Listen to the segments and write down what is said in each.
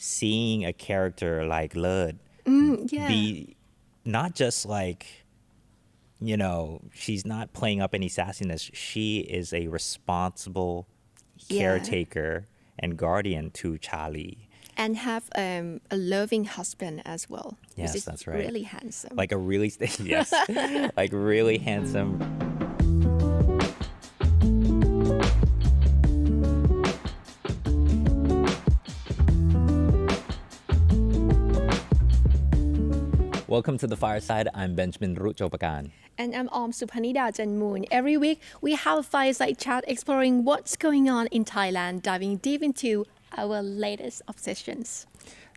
seeing a character like Lud Yeah. be not just like, she's not playing up any sassiness. She is a responsible Yeah. caretaker and guardian to Charlie. And have a loving husband as well. Yes, which is that's right. really handsome. Like a really, yes, like really handsome. Welcome to the Fireside. I'm Benjamin Rujopakarn. And I'm Suphanida, Janmoon. Every week, we have a fireside chat exploring what's going on in Thailand, diving deep into our latest obsessions.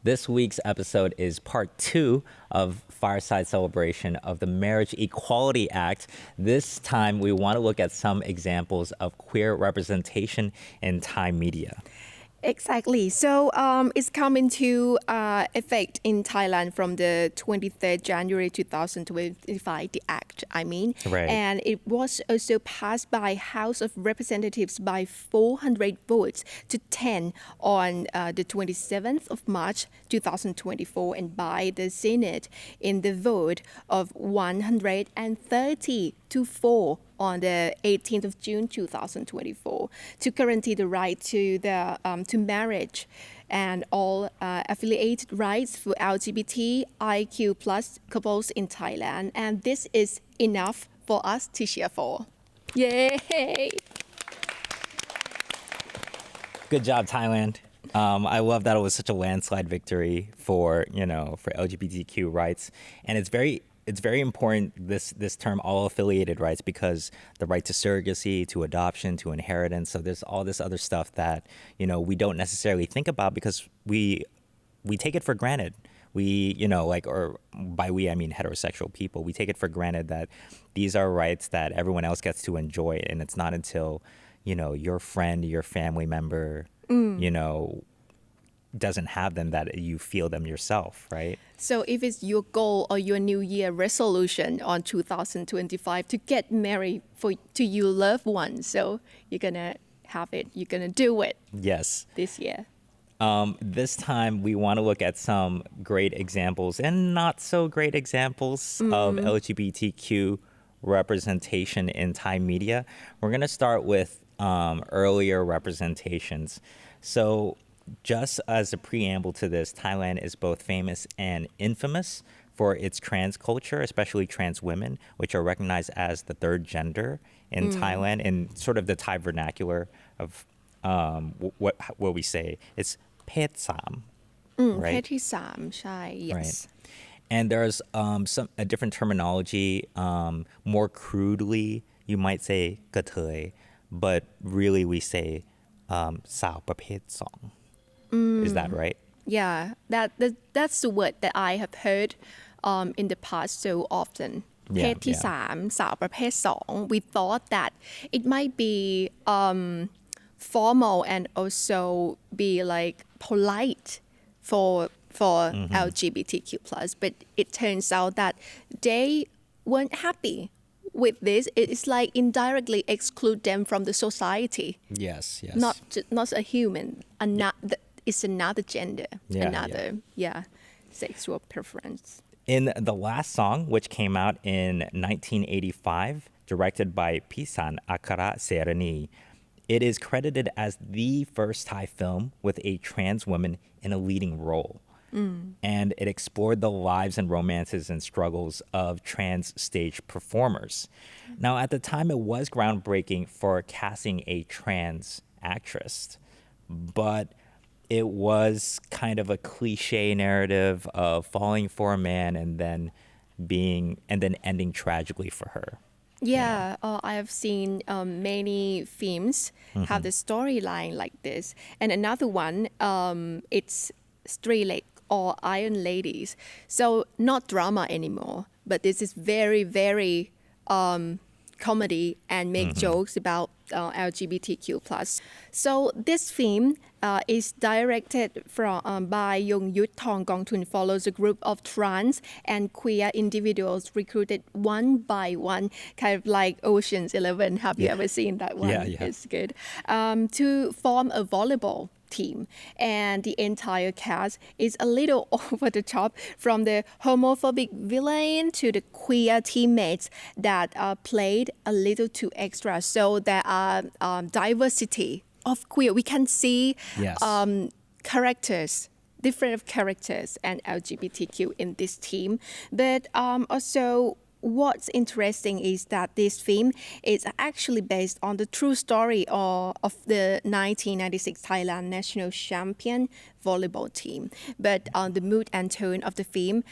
This week's episode is part 2 of Fireside celebration of the Marriage Equality Act. This time, we want to look at some examples of queer representation in Thai media. Exactly. So it's come into effect in Thailand from the 23rd January 2025, the act, Right. And it was also passed by House of Representatives by 400 votes to 10 on the 27th of March 2024 and by the Senate in the vote of 130 to 4 on the 18th of June 2024 to guarantee the right to to marriage and all affiliated rights for LGBTIQ plus couples in Thailand. And this is enough for us to cheer for. Yay! Good job, Thailand. I love that it was such a landslide victory for LGBTQ rights. And it's very important, this term, all affiliated rights, because the right to surrogacy, to adoption, to inheritance. So there's all this other stuff that, we don't necessarily think about because we take it for granted. Or by we, I mean heterosexual people. We take it for granted that these are rights that everyone else gets to enjoy. And it's not until, your friend, your family member, doesn't have them that you feel them yourself, right? So if it's your goal or your New Year resolution on 2025 to get married to your loved one, so you're gonna have it, you're gonna do it. Yes. This year. This time we want to look at some great examples and not so great examples of LGBTQ representation in Thai media. We're gonna start with earlier representations. So just as a preamble to this, Thailand is both famous and infamous for its trans culture, especially trans women, which are recognized as the third gender in Thailand, in sort of the Thai vernacular of what we say. It's เพศสาม right? เพศที่สามใช่ yes. Right. And there's a different terminology. More crudely, you might say กระเทย, but really we say สาวประเภทสอง. Is that right? Yeah, that's the word that I have heard in the past so often. เพศที่สามสาวประเภทสอง We thought that it might be formal and also be like polite for LGBTQ plus, but it turns out that they weren't happy with this. It's like indirectly exclude them from the society. Yes. Not a human. It's another gender, sexual preference. In the last song, which came out in 1985, directed by Pisan Akara Serani, it is credited as the first Thai film with a trans woman in a leading role. And it explored the lives and romances and struggles of trans stage performers. Now, at the time, it was groundbreaking for casting a trans actress, but it was kind of a cliche narrative of falling for a man and then ending tragically for her. Yeah, I have seen many films have the storyline like this. And another one, it's Straight Leg or Iron Ladies. So not drama anymore, but this is very, very comedy and make jokes about LGBTQ plus. So this film is directed by Yong Yut Thong Gongthun, follows a group of trans and queer individuals recruited one by one, kind of like Ocean's 11. Have you ever seen that one? Yeah. It's good. To form a volleyball team, and the entire cast is a little over the top, from the homophobic villain to the queer teammates that are played a little too extra. So there are diversity of queer. We can see Yes. Characters, different characters and LGBTQ in this team. But also, what's interesting is that this film is actually based on the true story of the 1996 Thailand national champion volleyball team. But the mood and tone of the film,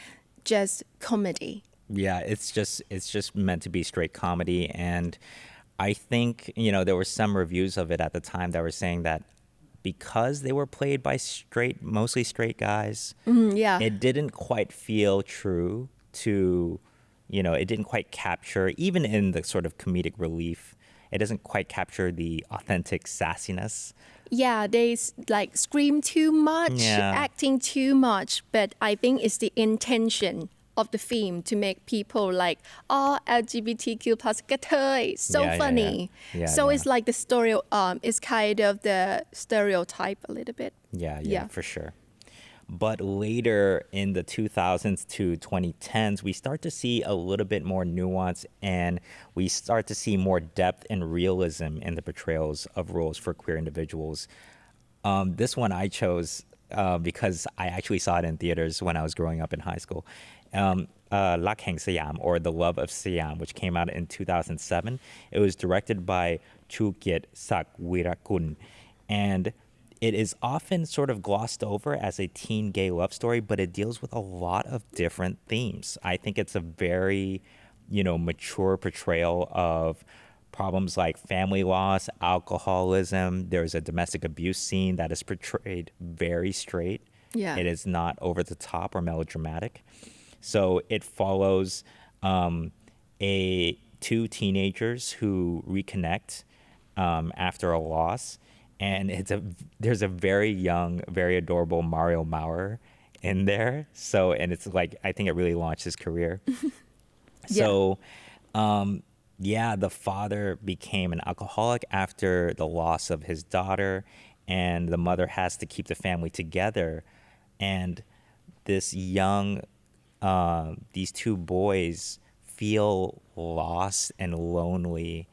just comedy. Yeah, it's just meant to be straight comedy, and I think, there were some reviews of it at the time that were saying that because they were played by mostly straight guys, Yeah. it didn't quite feel true to, it didn't quite capture, even in the sort of comedic relief, it doesn't quite capture the authentic sassiness. Yeah, they like scream too much, Yeah. acting too much, but I think it's the intention of the film to make people like, oh, LGBTQ plus กระเทย so Yeah, yeah, funny. yeah. So Yeah. it's like the story, it's kind of the stereotype a little bit. Yeah, for sure. But later in the 2000s to 2010s, we start to see a little bit more nuance, and we start to see more depth and realism in the portrayals of roles for queer individuals. This one I chose because I actually saw it in theaters when I was growing up in high school. Lak Heng Siam, or The Love of Siam, which came out in 2007. It was directed by Chu Kiet Sak Wirakun, and it is often sort of glossed over as a teen gay love story, but it deals with a lot of different themes. I think it's a very, mature portrayal of problems like family loss, alcoholism. There's a domestic abuse scene that is portrayed very straight. Yeah. It is not over the top or melodramatic. So it follows two teenagers who reconnect after a loss. And there's a very young, very adorable Mario Maurer in there. So, and it's like, I think it really launched his career. So, the father became an alcoholic after the loss of his daughter, and the mother has to keep the family together. And these two boys feel lost and lonely,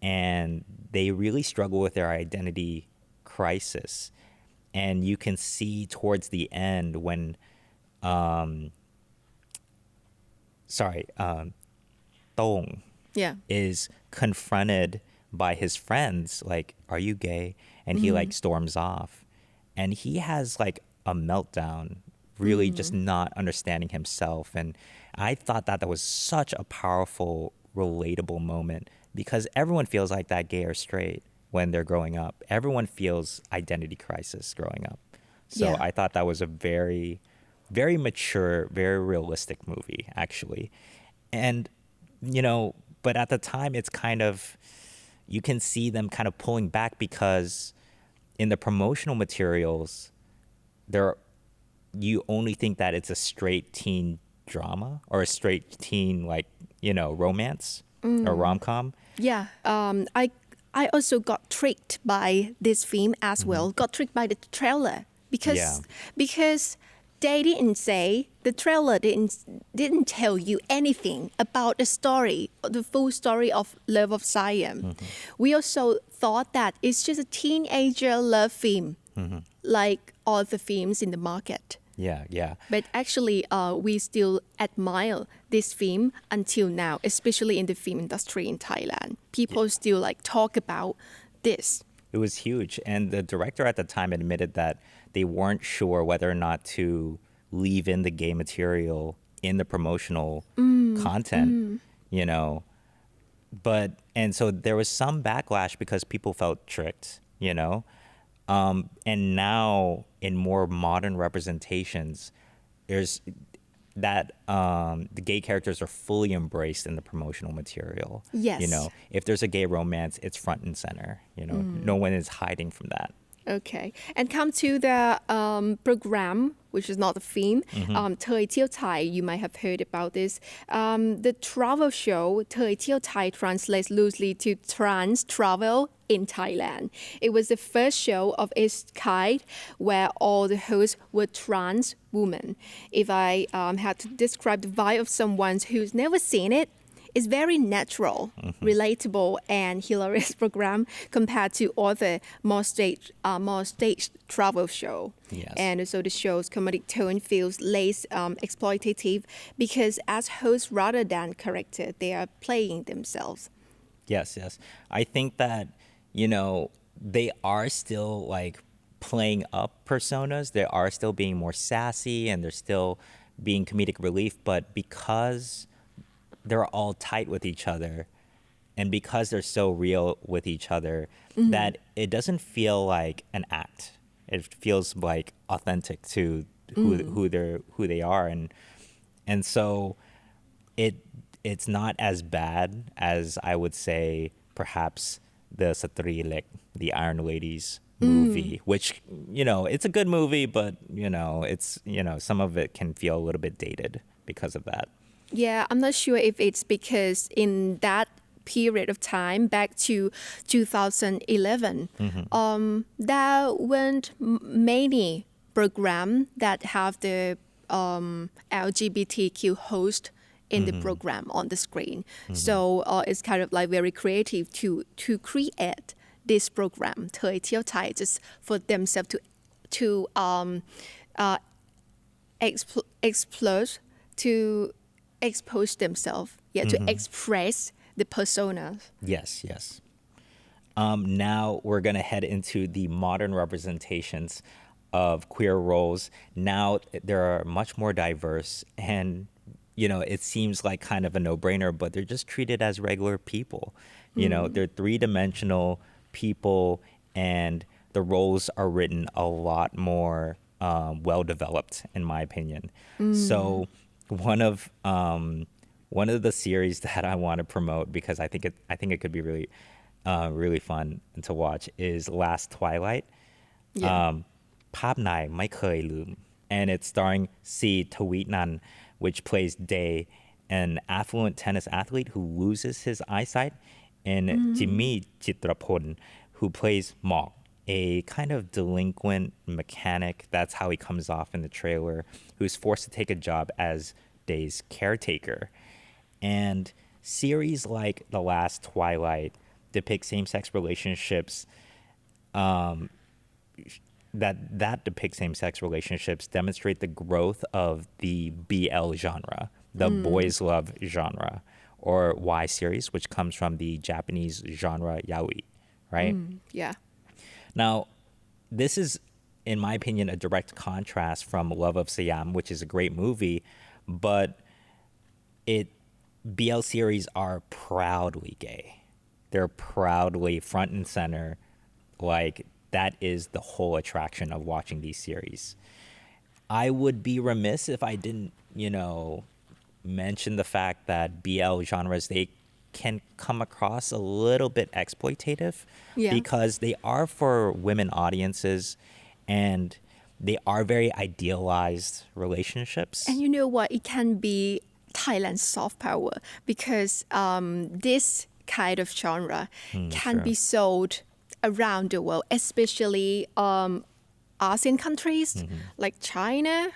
and they really struggle with their identity crisis. And you can see towards the end when, Tong Yeah. is confronted by his friends, like, are you gay? And he like storms off. And he has like a meltdown, really just not understanding himself. And I thought that was such a powerful, relatable moment, because everyone feels like that, gay or straight, when they're growing up. Everyone feels identity crisis growing up. So Yeah. I thought that was a very, very mature, very realistic movie, actually. And, but at the time, it's kind of, you can see them kind of pulling back, because in the promotional materials, you only think that it's a straight teen drama or a straight teen, like, romance or rom-com. Yeah, I also got tricked by this film as well. Got tricked by the trailer because they didn't say, the trailer didn't tell you anything about the story, the full story of Love of Siam. We also thought that it's just a teenager love film, like all the films in the market. Yeah. But actually, we still admire this film until now, especially in the film industry in Thailand. People still like talk about this. It was huge. And the director at the time admitted that they weren't sure whether or not to leave in the gay material in the promotional content, and so there was some backlash because people felt tricked, and now in more modern representations, there's that the gay characters are fully embraced in the promotional material. Yes. If there's a gay romance, it's front and center. No one is hiding from that. Okay. And come to the program which is not a theme. Thời Tiêu Thai, you might have heard about this. The travel show, Thời Tiêu Thai, translates loosely to trans travel in Thailand. It was the first show of its kind where all the hosts were trans women. If I had to describe the vibe of someone who's never seen it, it's very natural, relatable, and hilarious program compared to other more staged travel show. Yes. And so the show's comedic tone feels less exploitative because as hosts rather than character, they are playing themselves. Yes, yes. I think that, you know, they are still like playing up personas. They are still being more sassy and they're still being comedic relief. But because they're all tight with each other and because they're so real with each other, that it doesn't feel like an act. It feels like authentic to who they are. And so it's not as bad as I would say perhaps the Satrilek, the Iron Ladies movie, which, you know, it's a good movie, but, you know, it's, you know, some of it can feel a little bit dated because of that. Yeah, I'm not sure if it's because in that period of time, back to 2011, there weren't many programs that have the LGBTQ host in the program on the screen. So it's kind of like very creative to create this program, Thời Tiêu Thai, just for themselves to explore, to expose themselves, to express the personas. Yes, yes. Now we're going to head into the modern representations of queer roles. Now they are much more diverse and, you know, it seems like kind of a no-brainer, but they're just treated as regular people. You know, they're three-dimensional people and the roles are written a lot more well-developed, in my opinion. So one of the series that I want to promote because I think it could be really really fun to watch is Last Twilight. Pap Nai Mai Khoi Loom, and it's starring C. Taweetnan, which plays Day, an affluent tennis athlete who loses his eyesight, and Jimmy Chitrapon, who plays Mok, a kind of delinquent mechanic. That's how he comes off in the trailer, who's forced to take a job as Day's caretaker. And series like The Last Twilight depict same-sex relationships that depict same-sex relationships demonstrate the growth of the BL genre, the boys love genre, or Y series, which comes from the Japanese genre yaoi, right? Yeah. Now, this is, in my opinion, a direct contrast from Love of Siam, which is a great movie, but BL series are proudly gay. They're proudly front and center. Like, that is the whole attraction of watching these series. I would be remiss if I didn't, you know, mention the fact that BL genres, they can come across a little bit exploitative because they are for women audiences and they are very idealized relationships. And you know what? It can be Thailand's soft power because this kind of genre can be sold around the world, especially ASEAN countries like China,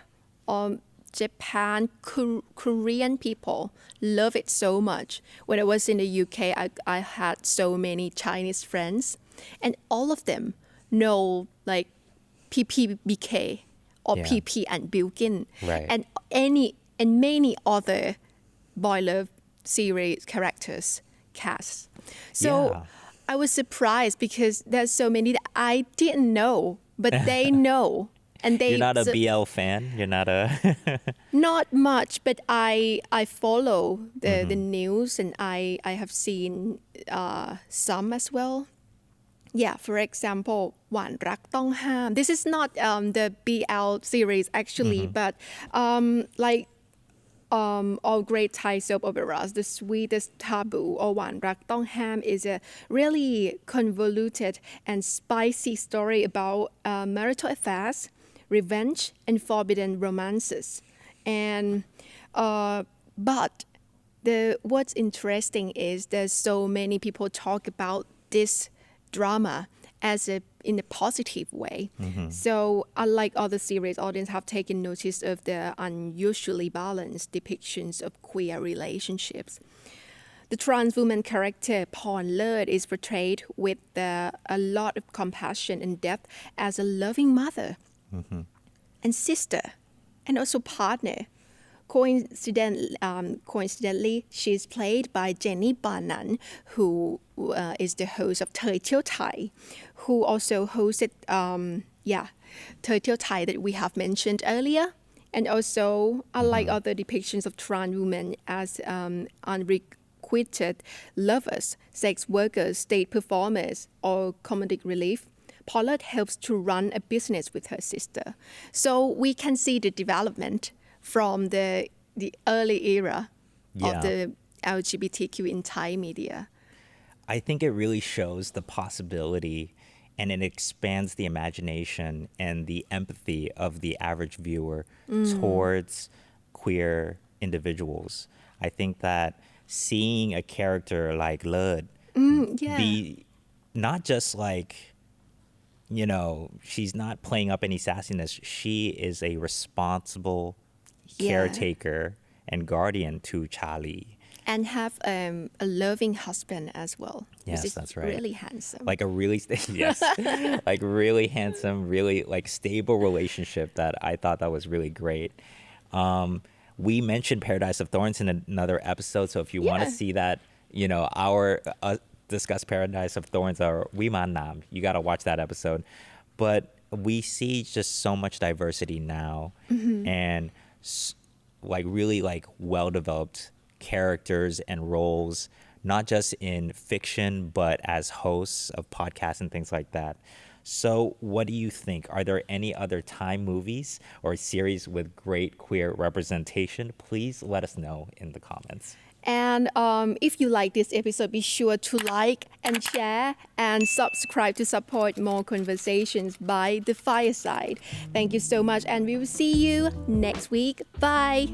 Japan, Korean people love it so much. When I was in the UK, I had so many Chinese friends, and all of them know like PPBK or PP and Bilkin, Right. and many other boy love series characters casts. So I was surprised because there's so many that I didn't know, but they know. And they You're not a BL fan? You're not a... Not much, but I follow the news and I have seen some as well. Yeah, for example, หวานรักต้องห้าม This is not the BL series actually, but like all great Thai soap operas, The Sweetest Taboo or หวานรักต้องห้าม is a really convoluted and spicy story about marital affairs revenge, and forbidden romances. And but what's interesting is there's so many people talk about this drama in a positive way. So unlike other series, audience have taken notice of the unusually balanced depictions of queer relationships. The trans woman character Porn Lert is portrayed with a lot of compassion and depth as a loving mother and sister and also partner. Coincidentally, she's played by Jenny Banan, who is the host of Thai Tieo Thai, who also hosted Thai Tieo Thai that we have mentioned earlier. And also, unlike other depictions of trans women as unrequited lovers, sex workers, state performers, or comedic relief, Paulette helps to run a business with her sister. So we can see the development from the early era of the LGBTQ in Thai media. I think it really shows the possibility and it expands the imagination and the empathy of the average viewer towards queer individuals. I think that seeing a character like Lert be not just like, she's not playing up any sassiness. She is a responsible caretaker and guardian to Charlie. And have a loving husband as well. Yes, that's right. Really handsome. Like a really, like really handsome, really like stable relationship that I thought that was really great. We mentioned Paradise of Thorns in another episode. So if you want to see that, our discuss Paradise of Thorns or Wiman Nam, you got to watch that episode. But we see just so much diversity now and like really like well-developed characters and roles, not just in fiction, but as hosts of podcasts and things like that. So what do you think? Are there any other Thai movies or series with great queer representation? Please let us know in the comments. And if you like this episode, be sure to like and share and subscribe to support more conversations by The Fireside. Thank you so much, and we will see you next week. Bye.